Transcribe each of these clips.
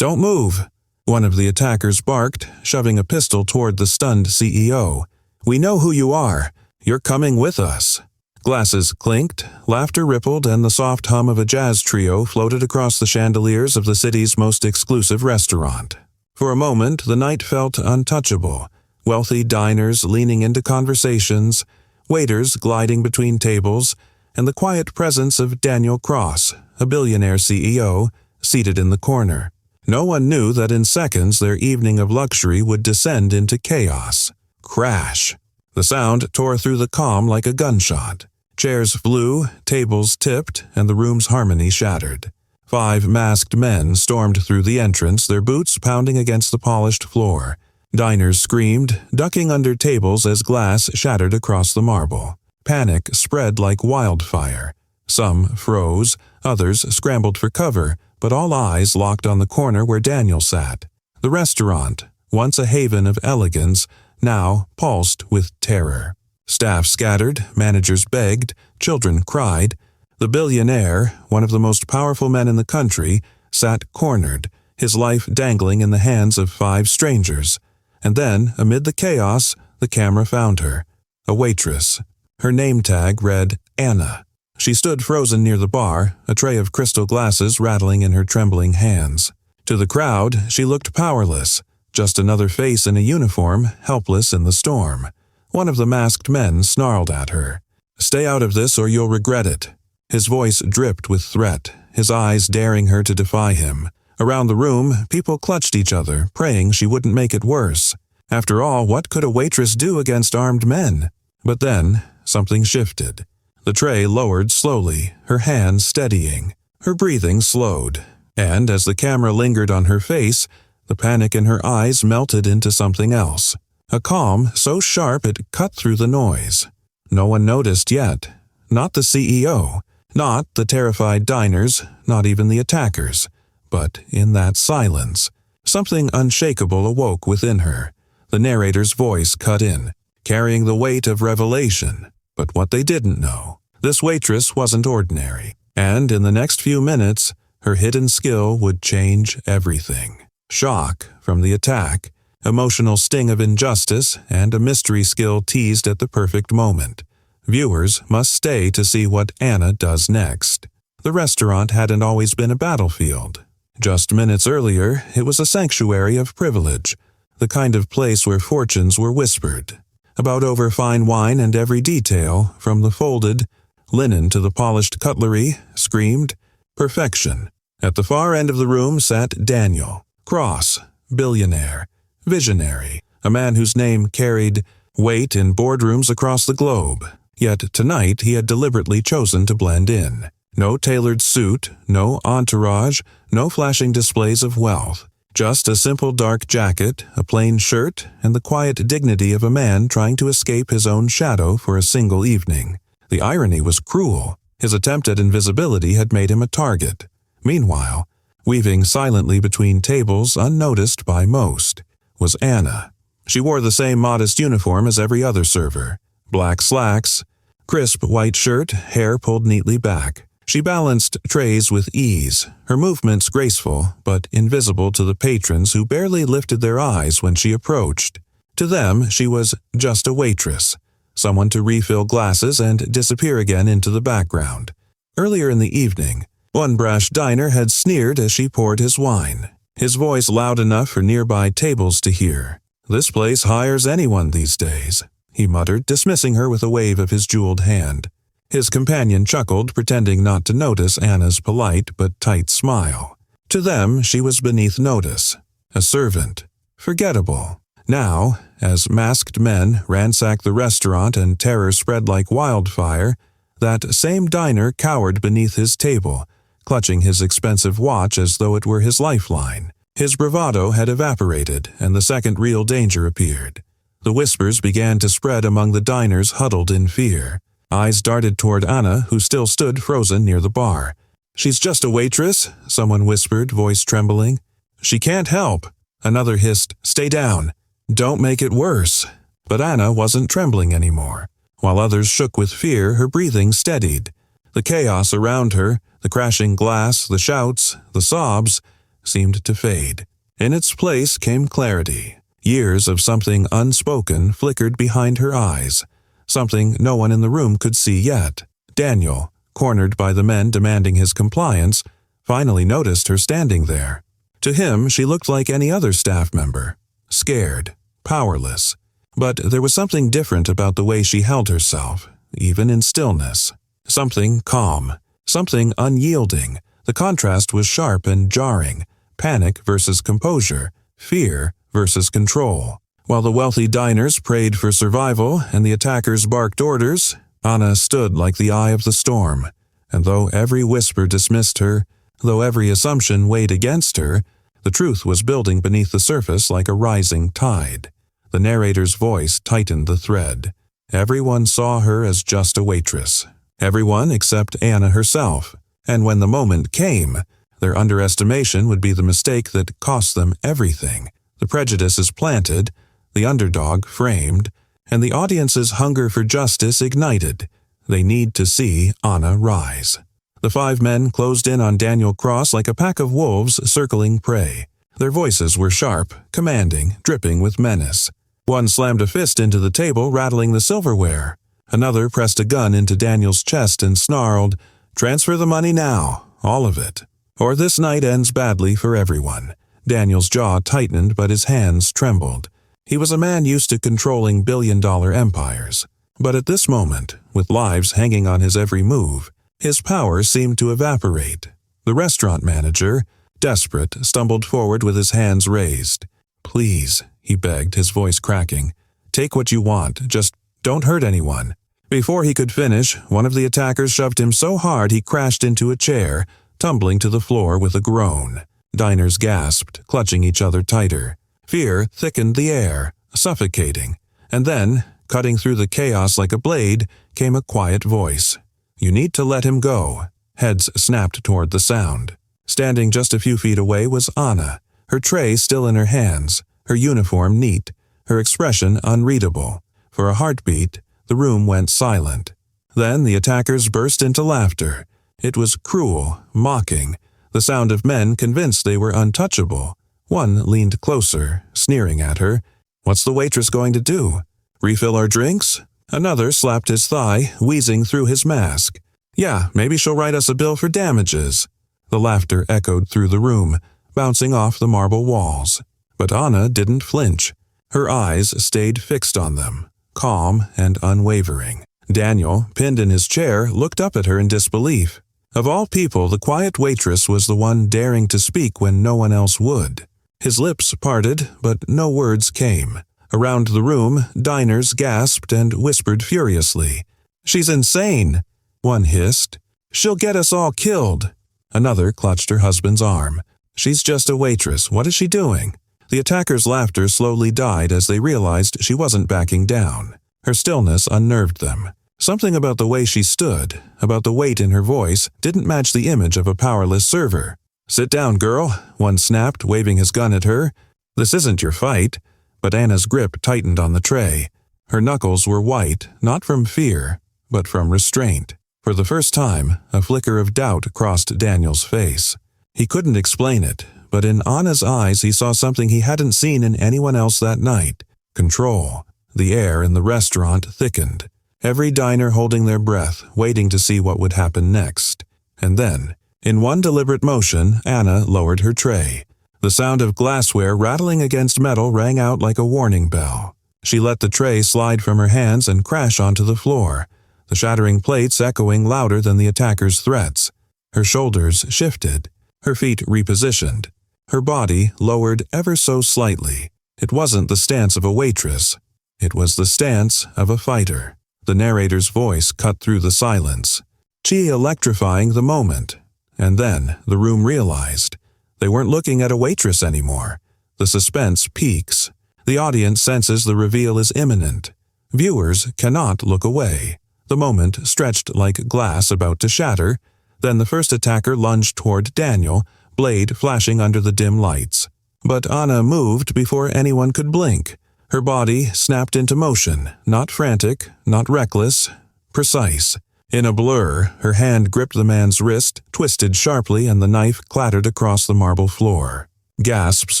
"Don't move!" one of the attackers barked, shoving a pistol toward the stunned CEO. "We know who you are. You're coming with us." Glasses clinked, laughter rippled, and the soft hum of a jazz trio floated across the chandeliers of the city's most exclusive restaurant. For a moment, the night felt untouchable. Wealthy diners leaning into conversations, waiters gliding between tables, and the quiet presence of Daniel Cross, a billionaire CEO, seated in the corner. No one knew that in seconds their evening of luxury would descend into chaos. Crash! The sound tore through the calm like a gunshot. Chairs flew, tables tipped, and the room's harmony shattered. 5 masked men stormed through the entrance, their boots pounding against the polished floor. Diners screamed, ducking under tables as glass shattered across the marble. Panic spread like wildfire. Some froze, others scrambled for cover, but all eyes locked on the corner where Daniel sat. The restaurant, once a haven of elegance, now pulsed with terror. Staff scattered, managers begged, children cried. The billionaire, one of the most powerful men in the country, sat cornered, his life dangling in the hands of 5 strangers. And then, amid the chaos, the camera found her. A waitress. Her name tag read Anna. She stood frozen near the bar, a tray of crystal glasses rattling in her trembling hands. To the crowd, she looked powerless, just another face in a uniform, helpless in the storm. One of the masked men snarled at her. "Stay out of this or you'll regret it." His voice dripped with threat, his eyes daring her to defy him. Around the room, people clutched each other, praying she wouldn't make it worse. After all, what could a waitress do against armed men? But then, something shifted. The tray lowered slowly, her hands steadying. Her breathing slowed, and as the camera lingered on her face, the panic in her eyes melted into something else. A calm so sharp it cut through the noise. No one noticed yet. Not the CEO, not the terrified diners, not even the attackers. But in that silence, something unshakable awoke within her. The narrator's voice cut in, carrying the weight of revelation. But what they didn't know, this waitress wasn't ordinary. And in the next few minutes, her hidden skill would change everything. Shock from the attack, emotional sting of injustice, and a mystery skill teased at the perfect moment. Viewers must stay to see what Anna does next. The restaurant hadn't always been a battlefield. Just minutes earlier, it was a sanctuary of privilege, the kind of place where fortunes were whispered. About over fine wine and every detail, from the folded linen to the polished cutlery, screamed perfection. At the far end of the room sat Daniel Cross, billionaire, visionary, a man whose name carried weight in boardrooms across the globe. Yet tonight he had deliberately chosen to blend in. No tailored suit, no entourage, no flashing displays of wealth. Just a simple dark jacket, a plain shirt, and the quiet dignity of a man trying to escape his own shadow for a single evening. The irony was cruel. His attempt at invisibility had made him a target. Meanwhile, weaving silently between tables unnoticed by most, was Anna. She wore the same modest uniform as every other server. Black slacks, crisp white shirt, hair pulled neatly back. She balanced trays with ease, her movements graceful but invisible to the patrons who barely lifted their eyes when she approached. To them, she was just a waitress, someone to refill glasses and disappear again into the background. Earlier in the evening, one brash diner had sneered as she poured his wine, his voice loud enough for nearby tables to hear. "This place hires anyone these days," he muttered, dismissing her with a wave of his jeweled hand. His companion chuckled, pretending not to notice Anna's polite but tight smile. To them, she was beneath notice, a servant, forgettable. Now, as masked men ransacked the restaurant and terror spread like wildfire, that same diner cowered beneath his table, clutching his expensive watch as though it were his lifeline. His bravado had evaporated, and the second real danger appeared. The whispers began to spread among the diners huddled in fear. Eyes darted toward Anna, who still stood frozen near the bar. "She's just a waitress," someone whispered, voice trembling. "She can't help." Another hissed, "Stay down. Don't make it worse." But Anna wasn't trembling anymore. While others shook with fear, her breathing steadied. The chaos around her, the crashing glass, the shouts, the sobs, seemed to fade. In its place came clarity. Years of something unspoken flickered behind her eyes, something no one in the room could see yet. Daniel, cornered by the men demanding his compliance, finally noticed her standing there. To him, she looked like any other staff member, scared, powerless. But there was something different about the way she held herself, even in stillness. Something calm, something unyielding. The contrast was sharp and jarring. Panic versus composure, fear versus control. While the wealthy diners prayed for survival and the attackers barked orders, Anna stood like the eye of the storm. And though every whisper dismissed her, though every assumption weighed against her, the truth was building beneath the surface like a rising tide. The narrator's voice tightened the thread. Everyone saw her as just a waitress. Everyone except Anna herself. And when the moment came, their underestimation would be the mistake that cost them everything. The prejudice is planted, the underdog framed, and the audience's hunger for justice ignited. They need to see Anna rise. The 5 men closed in on Daniel Cross like a pack of wolves circling prey. Their voices were sharp, commanding, dripping with menace. One slammed a fist into the table, rattling the silverware. Another pressed a gun into Daniel's chest and snarled, "Transfer the money now, all of it, or this night ends badly for everyone." Daniel's jaw tightened, but his hands trembled. He was a man used to controlling billion-dollar empires. But at this moment, with lives hanging on his every move, his power seemed to evaporate. The restaurant manager, desperate, stumbled forward with his hands raised. "Please," he begged, his voice cracking. "Take what you want, just don't hurt anyone." Before he could finish, one of the attackers shoved him so hard he crashed into a chair, tumbling to the floor with a groan. Diners gasped, clutching each other tighter. Fear thickened the air, suffocating. And then, cutting through the chaos like a blade, came a quiet voice. "You need to let him go." Heads snapped toward the sound. Standing just a few feet away was Anna, her tray still in her hands, her uniform neat, her expression unreadable. For a heartbeat, the room went silent. Then the attackers burst into laughter. It was cruel, mocking, the sound of men convinced they were untouchable. One leaned closer, sneering at her. "What's the waitress going to do? Refill our drinks?" Another slapped his thigh, wheezing through his mask. "Yeah, maybe she'll write us a bill for damages." The laughter echoed through the room, bouncing off the marble walls. But Anna didn't flinch. Her eyes stayed fixed on them, calm and unwavering. Daniel, pinned in his chair, looked up at her in disbelief. Of all people, the quiet waitress was the one daring to speak when no one else would. His lips parted, but no words came. Around the room, diners gasped and whispered furiously. "She's insane," one hissed. "She'll get us all killed." Another clutched her husband's arm. "She's just a waitress. What is she doing?" The attacker's laughter slowly died as they realized she wasn't backing down. Her stillness unnerved them. Something about the way she stood, about the weight in her voice, didn't match the image of a powerless server. "Sit down, girl," one snapped, waving his gun at her. "This isn't your fight." But Anna's grip tightened on the tray. Her knuckles were white, not from fear, but from restraint. For the first time, a flicker of doubt crossed Daniel's face. He couldn't explain it, but in Anna's eyes he saw something he hadn't seen in anyone else that night. Control. The air in the restaurant thickened. Every diner holding their breath, waiting to see what would happen next. And then, in one deliberate motion, Anna lowered her tray. The sound of glassware rattling against metal rang out like a warning bell. She let the tray slide from her hands and crash onto the floor, the shattering plates echoing louder than the attacker's threats. Her shoulders shifted, her feet repositioned, her body lowered ever so slightly. It wasn't the stance of a waitress. It was the stance of a fighter. The narrator's voice cut through the silence, chi electrifying the moment. And then the room realized they weren't looking at a waitress anymore. The suspense peaks. The audience senses the reveal is imminent. Viewers cannot look away. The moment stretched like glass about to shatter. Then the first attacker lunged toward Daniel, blade flashing under the dim lights. But Anna moved before anyone could blink. Her body snapped into motion, not frantic, not reckless, precise. In a blur, her hand gripped the man's wrist, twisted sharply, and the knife clattered across the marble floor. Gasps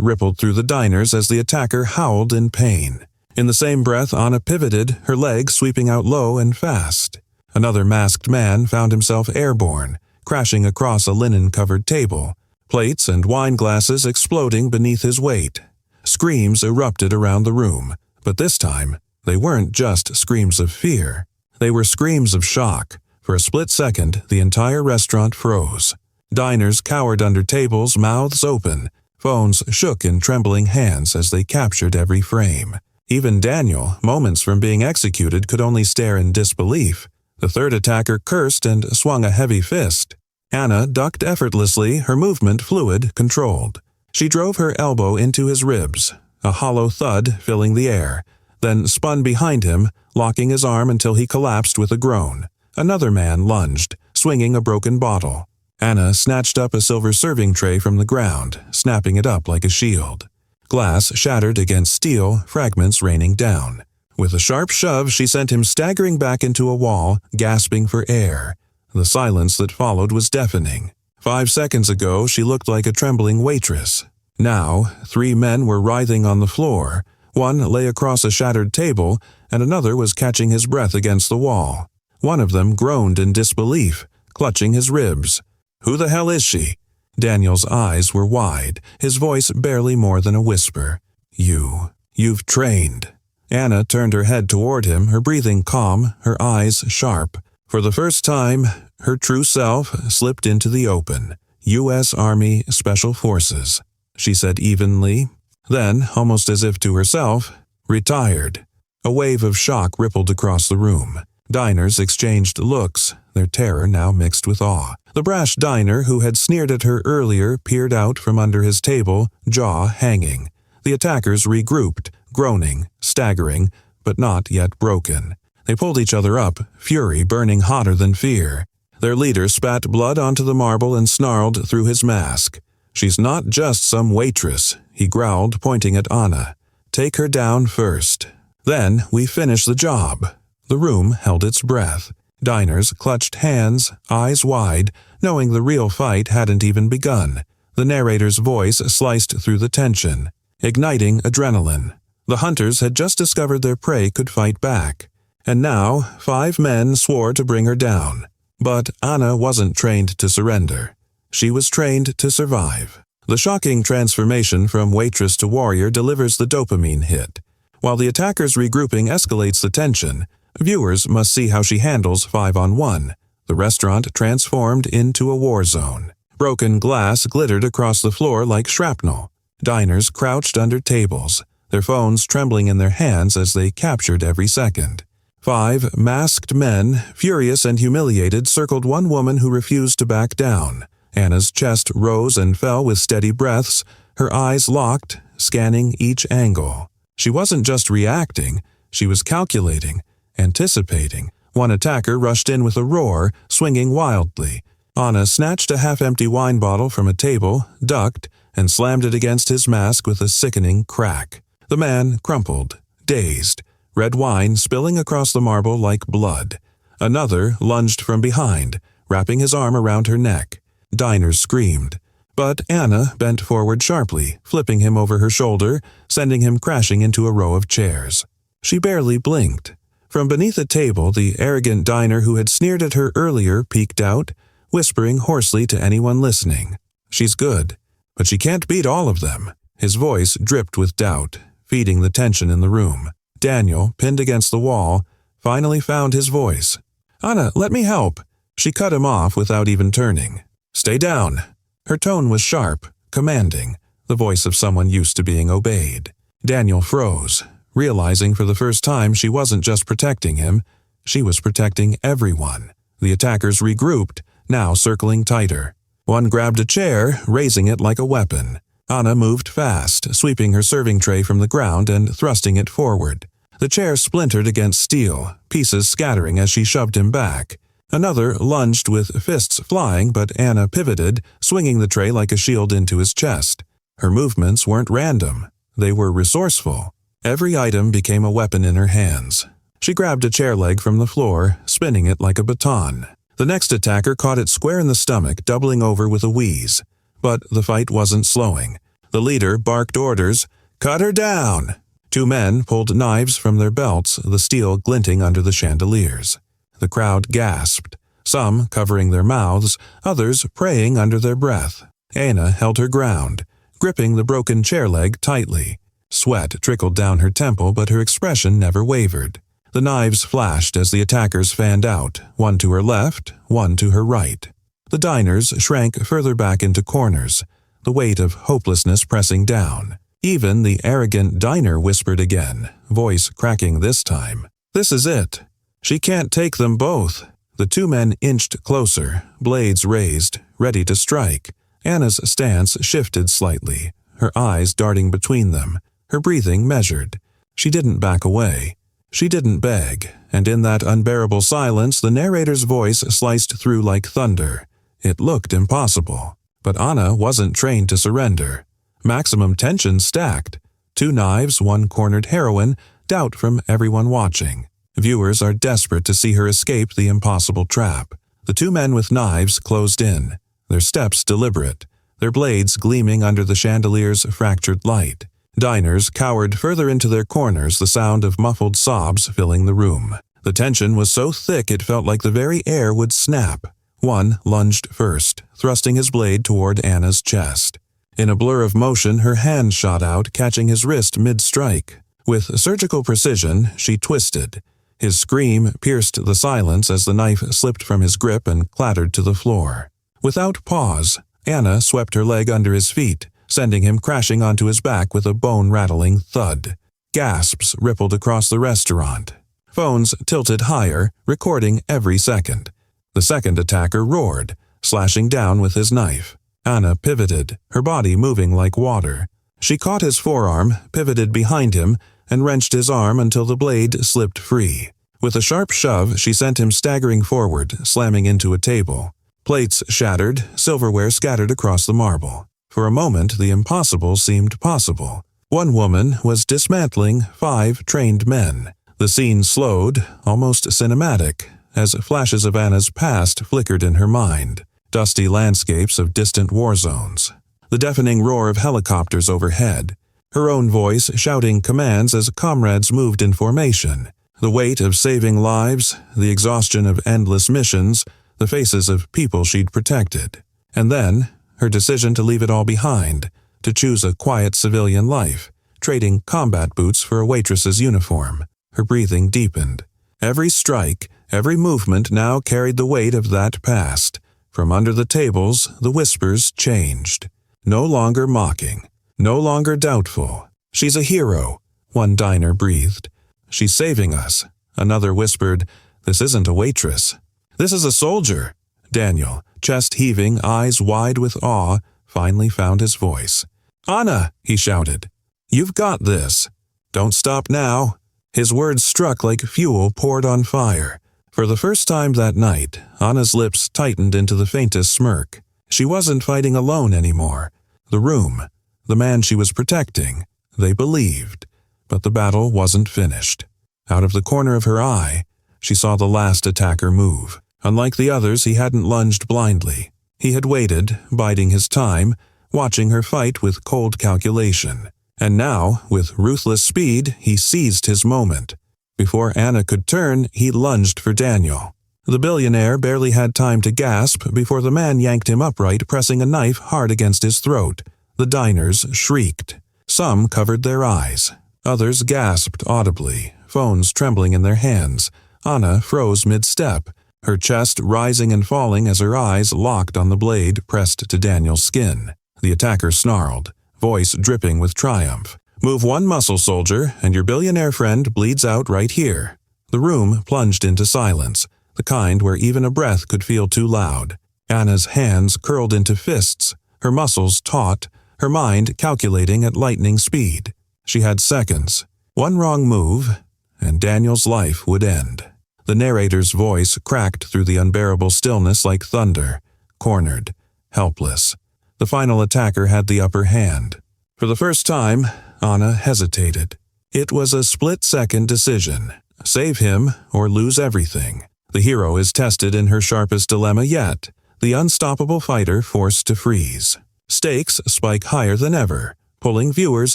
rippled through the diners as the attacker howled in pain. In the same breath, Anna pivoted, her legs sweeping out low and fast. Another masked man found himself airborne, crashing across a linen-covered table, plates and wine glasses exploding beneath his weight. Screams erupted around the room, but this time, they weren't just screams of fear. They were screams of shock. For a split second, the entire restaurant froze. Diners cowered under tables, mouths open. Phones shook in trembling hands as they captured every frame. Even Daniel, moments from being executed, could only stare in disbelief. The third attacker cursed and swung a heavy fist. Anna ducked effortlessly, her movement fluid, controlled. She drove her elbow into his ribs, a hollow thud filling the air, then spun behind him, locking his arm until he collapsed with a groan. Another man lunged, swinging a broken bottle. Anna snatched up a silver serving tray from the ground, snapping it up like a shield. Glass shattered against steel, fragments raining down. With a sharp shove, she sent him staggering back into a wall, gasping for air. The silence that followed was deafening. 5 seconds ago, she looked like a trembling waitress. Now, 3 men were writhing on the floor. One lay across a shattered table, and another was catching his breath against the wall. One of them groaned in disbelief, clutching his ribs. "Who the hell is she?" Daniel's eyes were wide, his voice barely more than a whisper. You've trained." Anna turned her head toward him, her breathing calm, her eyes sharp. For the first time, her true self slipped into the open. U.S. Army Special Forces, she said evenly. Then, almost as if to herself, "Retired." A wave of shock rippled across the room. Diners exchanged looks, their terror now mixed with awe. The brash diner who had sneered at her earlier peered out from under his table, jaw hanging. The attackers regrouped, groaning, staggering, but not yet broken. They pulled each other up, fury burning hotter than fear. Their leader spat blood onto the marble and snarled through his mask. "She's not just some waitress," he growled, pointing at Anna. "Take her down first. Then we finish the job." The room held its breath. Diners clutched hands, eyes wide, knowing the real fight hadn't even begun. The narrator's voice sliced through the tension, igniting adrenaline. The hunters had just discovered their prey could fight back. And now, 5 men swore to bring her down. But Anna wasn't trained to surrender. She was trained to survive. The shocking transformation from waitress to warrior delivers the dopamine hit. While the attacker's regrouping escalates the tension, viewers must see how she handles 5-on-1. The restaurant transformed into a war zone. Broken glass glittered across the floor like shrapnel. Diners crouched under tables, their phones trembling in their hands as they captured every second. 5 masked men, furious and humiliated, circled one woman who refused to back down. Anna's chest rose and fell with steady breaths, her eyes locked, scanning each angle. She wasn't just reacting, she was calculating, anticipating. One attacker rushed in with a roar, swinging wildly. Anna snatched a half-empty wine bottle from a table, ducked, and slammed it against his mask with a sickening crack. The man crumpled, dazed, red wine spilling across the marble like blood. Another lunged from behind, wrapping his arm around her neck. Diners screamed. But Anna bent forward sharply, flipping him over her shoulder, sending him crashing into a row of chairs. She barely blinked. From beneath a table, the arrogant diner who had sneered at her earlier peeked out, whispering hoarsely to anyone listening. "She's good, but she can't beat all of them." His voice dripped with doubt, feeding the tension in the room. Daniel, pinned against the wall, finally found his voice. "Anna, let me help." She cut him off without even turning. "Stay down." Her tone was sharp, commanding, the voice of someone used to being obeyed. Daniel froze, realizing for the first time she wasn't just protecting him, she was protecting everyone. The attackers regrouped, now circling tighter. One grabbed a chair, raising it like a weapon. Anna moved fast, sweeping her serving tray from the ground and thrusting it forward. The chair splintered against steel, pieces scattering as she shoved him back. Another lunged with fists flying, but Anna pivoted, swinging the tray like a shield into his chest. Her movements weren't random. They were resourceful. Every item became a weapon in her hands. She grabbed a chair leg from the floor, spinning it like a baton. The next attacker caught it square in the stomach, doubling over with a wheeze. But the fight wasn't slowing. The leader barked orders, "Cut her down!" Two men pulled knives from their belts, the steel glinting under the chandeliers. The crowd gasped, some covering their mouths, others praying under their breath. Anna held her ground, gripping the broken chair leg tightly. Sweat trickled down her temple, but her expression never wavered. The knives flashed as the attackers fanned out, one to her left, one to her right. The diners shrank further back into corners, the weight of hopelessness pressing down. Even the arrogant diner whispered again, voice cracking this time. "This is it. She can't take them both." The two men inched closer, blades raised, ready to strike. Anna's stance shifted slightly, her eyes darting between them, her breathing measured. She didn't back away. She didn't beg, and in that unbearable silence the narrator's voice sliced through like thunder. It looked impossible, but Anna wasn't trained to surrender. Maximum tension stacked. Two knives, one cornered heroine, doubt from everyone watching. Viewers are desperate to see her escape the impossible trap. The two men with knives closed in, their steps deliberate, their blades gleaming under the chandelier's fractured light. Diners cowered further into their corners, the sound of muffled sobs filling the room. The tension was so thick it felt like the very air would snap. One lunged first, thrusting his blade toward Anna's chest. In a blur of motion, her hand shot out, catching his wrist mid-strike. With surgical precision, she twisted. His scream pierced the silence as the knife slipped from his grip and clattered to the floor. Without pause, Anna swept her leg under his feet, sending him crashing onto his back with a bone-rattling thud. Gasps rippled across the restaurant. Phones tilted higher, recording every second. The second attacker roared, slashing down with his knife. Anna pivoted, her body moving like water. She caught his forearm, pivoted behind him, and wrenched his arm until the blade slipped free. With a sharp shove, she sent him staggering forward, slamming into a table. Plates shattered, silverware scattered across the marble. For a moment, the impossible seemed possible. One woman was dismantling 5 trained men. The scene slowed, almost cinematic, as flashes of Anna's past flickered in her mind. Dusty landscapes of distant war zones. The deafening roar of helicopters overhead. Her own voice shouting commands as comrades moved in formation. The weight of saving lives, the exhaustion of endless missions, the faces of people she'd protected. And then, her decision to leave it all behind, to choose a quiet civilian life, trading combat boots for a waitress's uniform. Her breathing deepened. Every strike, every movement now carried the weight of that past. From under the tables, the whispers changed. No longer mocking. No longer doubtful. "She's a hero," one diner breathed. "She's saving us," another whispered. "This isn't a waitress. This is a soldier." Daniel, chest heaving, eyes wide with awe, finally found his voice. "Anna," he shouted. "You've got this. Don't stop now." His words struck like fuel poured on fire. For the first time that night, Anna's lips tightened into the faintest smirk. She wasn't fighting alone anymore. The room, the man she was protecting, they believed. But the battle wasn't finished. Out of the corner of her eye, she saw the last attacker move. Unlike the others, he hadn't lunged blindly. He had waited, biding his time, watching her fight with cold calculation. And now, with ruthless speed, he seized his moment. Before Anna could turn, he lunged for Daniel. The billionaire barely had time to gasp before the man yanked him upright, pressing a knife hard against his throat. The diners shrieked. Some covered their eyes. Others gasped audibly, phones trembling in their hands. Anna froze mid-step, her chest rising and falling as her eyes locked on the blade pressed to Daniel's skin. The attacker snarled, voice dripping with triumph. "Move one muscle, soldier, and your billionaire friend bleeds out right here." The room plunged into silence, the kind where even a breath could feel too loud. Anna's hands curled into fists, her muscles taut, her mind calculating at lightning speed. She had seconds. One wrong move, and Daniel's life would end. The narrator's voice cracked through the unbearable stillness like thunder, cornered, helpless. The final attacker had the upper hand. For the first time, Anna hesitated. It was a split-second decision. Save him or lose everything. The hero is tested in her sharpest dilemma yet, the unstoppable fighter forced to freeze. Stakes spike higher than ever, pulling viewers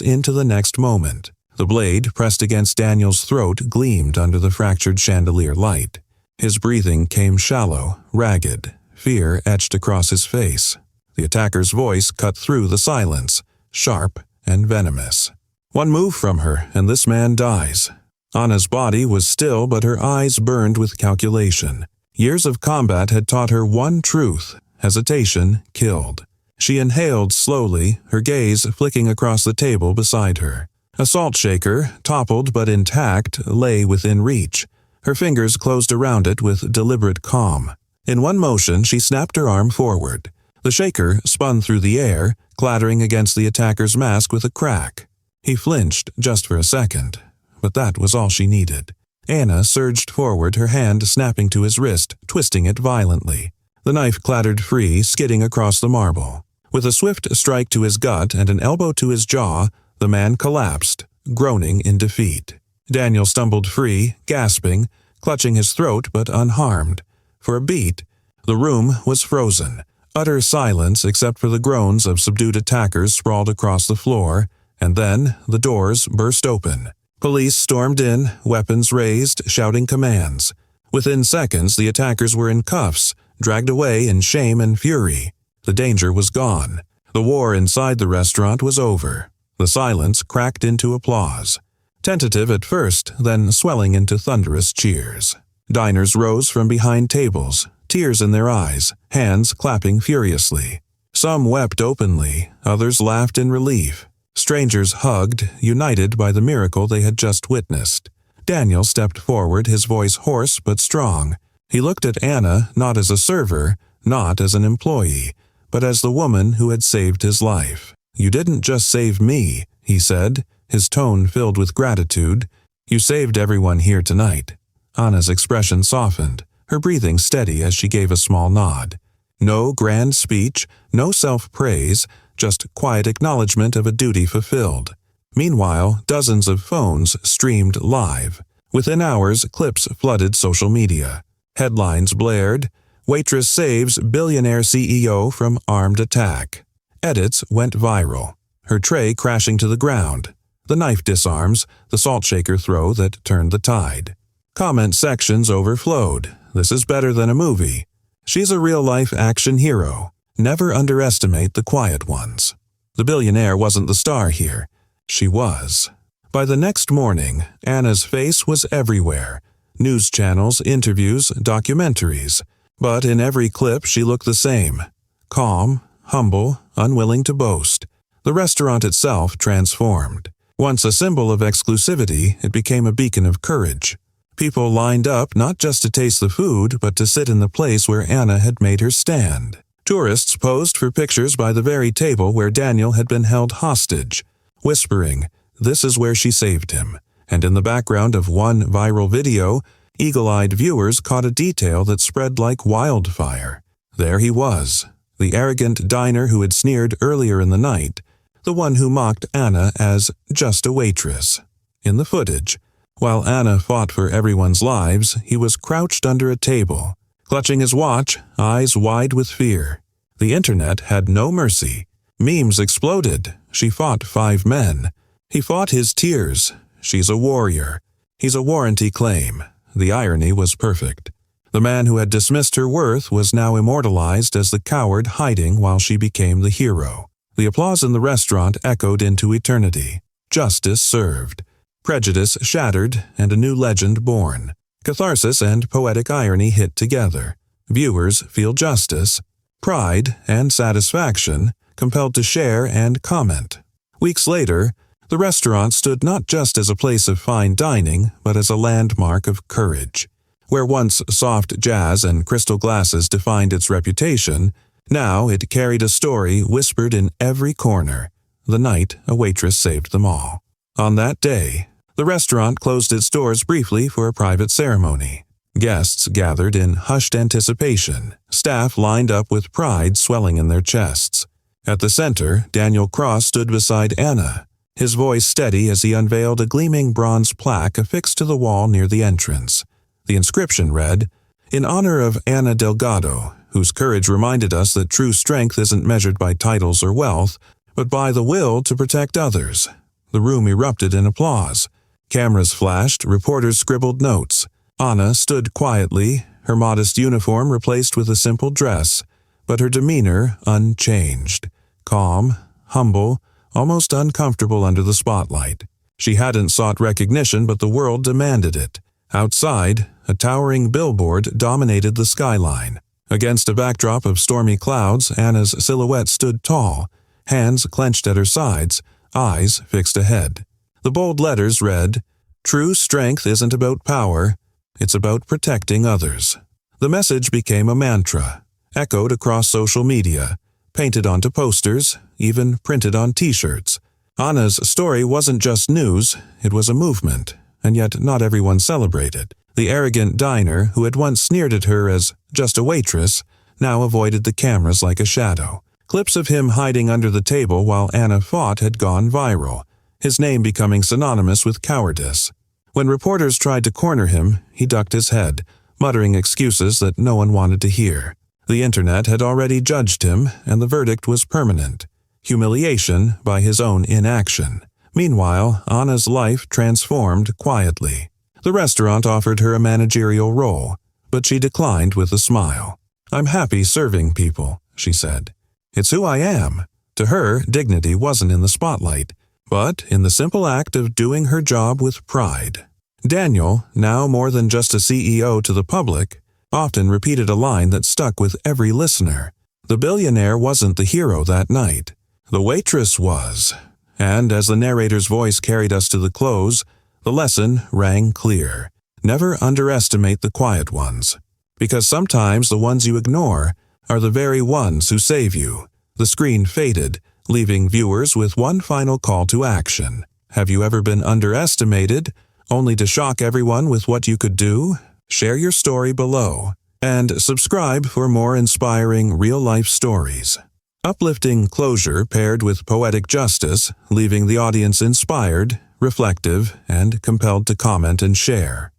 into the next moment. The blade pressed against Daniel's throat gleamed under the fractured chandelier light. His breathing came shallow, ragged, fear etched across his face. The attacker's voice cut through the silence, sharp and venomous. One move from her, and this man dies. Anna's body was still, but her eyes burned with calculation. Years of combat had taught her one truth: hesitation killed. She inhaled slowly, her gaze flicking across the table beside her. A salt shaker, toppled but intact, lay within reach. Her fingers closed around it with deliberate calm. In one motion, she snapped her arm forward. The shaker spun through the air, clattering against the attacker's mask with a crack. He flinched just for a second, but that was all she needed. Anna surged forward, her hand snapping to his wrist, twisting it violently. The knife clattered free, skidding across the marble. With a swift strike to his gut and an elbow to his jaw, the man collapsed, groaning in defeat. Daniel stumbled free, gasping, clutching his throat but unharmed. For a beat, the room was frozen. Utter silence except for the groans of subdued attackers sprawled across the floor, and then the doors burst open. Police stormed in, weapons raised, shouting commands. Within seconds, the attackers were in cuffs, dragged away in shame and fury. The danger was gone. The war inside the restaurant was over. The silence cracked into applause. Tentative at first, then swelling into thunderous cheers. Diners rose from behind tables, tears in their eyes, hands clapping furiously. Some wept openly, others laughed in relief. Strangers hugged, united by the miracle they had just witnessed. Daniel stepped forward, his voice hoarse but strong. He looked at Anna not as a server, not as an employee, but as the woman who had saved his life. "You didn't just save me," he said, his tone filled with gratitude. "You saved everyone here tonight." Anna's expression softened, her breathing steady as she gave a small nod. No grand speech, no self-praise, just quiet acknowledgement of a duty fulfilled. Meanwhile, dozens of phones streamed live. Within hours, clips flooded social media. Headlines blared, "Waitress saves billionaire CEO from armed attack." Edits went viral. Her tray crashing to the ground. The knife disarms, the salt shaker throw that turned the tide. Comment sections overflowed. "This is better than a movie." "She's a real-life action hero." Never underestimate the quiet ones. The billionaire wasn't the star here. She was. By the next morning, Anna's face was everywhere. News channels, interviews, documentaries. But in every clip she looked the same. Calm, humble, unwilling to boast. The restaurant itself transformed. Once a symbol of exclusivity, it became a beacon of courage. People lined up not just to taste the food, but to sit in the place where Anna had made her stand. Tourists posed for pictures by the very table where Daniel had been held hostage, whispering, "This is where she saved him." And in the background of one viral video, eagle-eyed viewers caught a detail that spread like wildfire. There he was, the arrogant diner who had sneered earlier in the night, the one who mocked Anna as just a waitress. In the footage, while Anna fought for everyone's lives, he was crouched under a table, clutching his watch, eyes wide with fear. The internet had no mercy. Memes exploded. She fought 5 men. He fought his tears. She's a warrior. He's a warranty claim. The irony was perfect. The man who had dismissed her worth was now immortalized as the coward hiding while she became the hero. The applause in the restaurant echoed into eternity. Justice served. Prejudice shattered, and a new legend born. Catharsis and poetic irony hit together. Viewers feel justice, pride, and satisfaction, compelled to share and comment. Weeks later, the restaurant stood not just as a place of fine dining, but as a landmark of courage. Where once soft jazz and crystal glasses defined its reputation, now it carried a story whispered in every corner. The night a waitress saved them all. On that day, the restaurant closed its doors briefly for a private ceremony. Guests gathered in hushed anticipation, staff lined up with pride swelling in their chests. At the center, Daniel Cross stood beside Anna. his voice steady as he unveiled a gleaming bronze plaque affixed to the wall near the entrance. The inscription read, "In honor of Ana Delgado, whose courage reminded us that true strength isn't measured by titles or wealth, but by the will to protect others." The room erupted in applause. Cameras flashed, reporters scribbled notes. Ana stood quietly, her modest uniform replaced with a simple dress, but her demeanor unchanged. Calm, humble, almost uncomfortable under the spotlight. She hadn't sought recognition, but the world demanded it. Outside, a towering billboard dominated the skyline. Against a backdrop of stormy clouds, Anna's silhouette stood tall, hands clenched at her sides, eyes fixed ahead. The bold letters read, "True strength isn't about power, it's about protecting others." The message became a mantra, echoed across social media, painted onto posters, even printed on t-shirts. Anna's story wasn't just news, it was a movement, and yet not everyone celebrated. The arrogant diner, who had once sneered at her as just a waitress, now avoided the cameras like a shadow. Clips of him hiding under the table while Anna fought had gone viral, his name becoming synonymous with cowardice. When reporters tried to corner him, he ducked his head, muttering excuses that no one wanted to hear. The internet had already judged him, and the verdict was permanent: humiliation by his own inaction. Meanwhile, Anna's life transformed quietly. The restaurant offered her a managerial role, but she declined with a smile. "I'm happy serving people," she said. "It's who I am." To her, dignity wasn't in the spotlight, but in the simple act of doing her job with pride. Daniel, now more than just a CEO to the public, often repeated a line that stuck with every listener. The billionaire wasn't the hero that night. The waitress was. And as the narrator's voice carried us to the close, the lesson rang clear. Never underestimate the quiet ones, because sometimes the ones you ignore are the very ones who save you. The screen faded, leaving viewers with one final call to action. Have you ever been underestimated, only to shock everyone with what you could do? Share your story below, and subscribe for more inspiring real-life stories. Uplifting closure paired with poetic justice, leaving the audience inspired, reflective, and compelled to comment and share.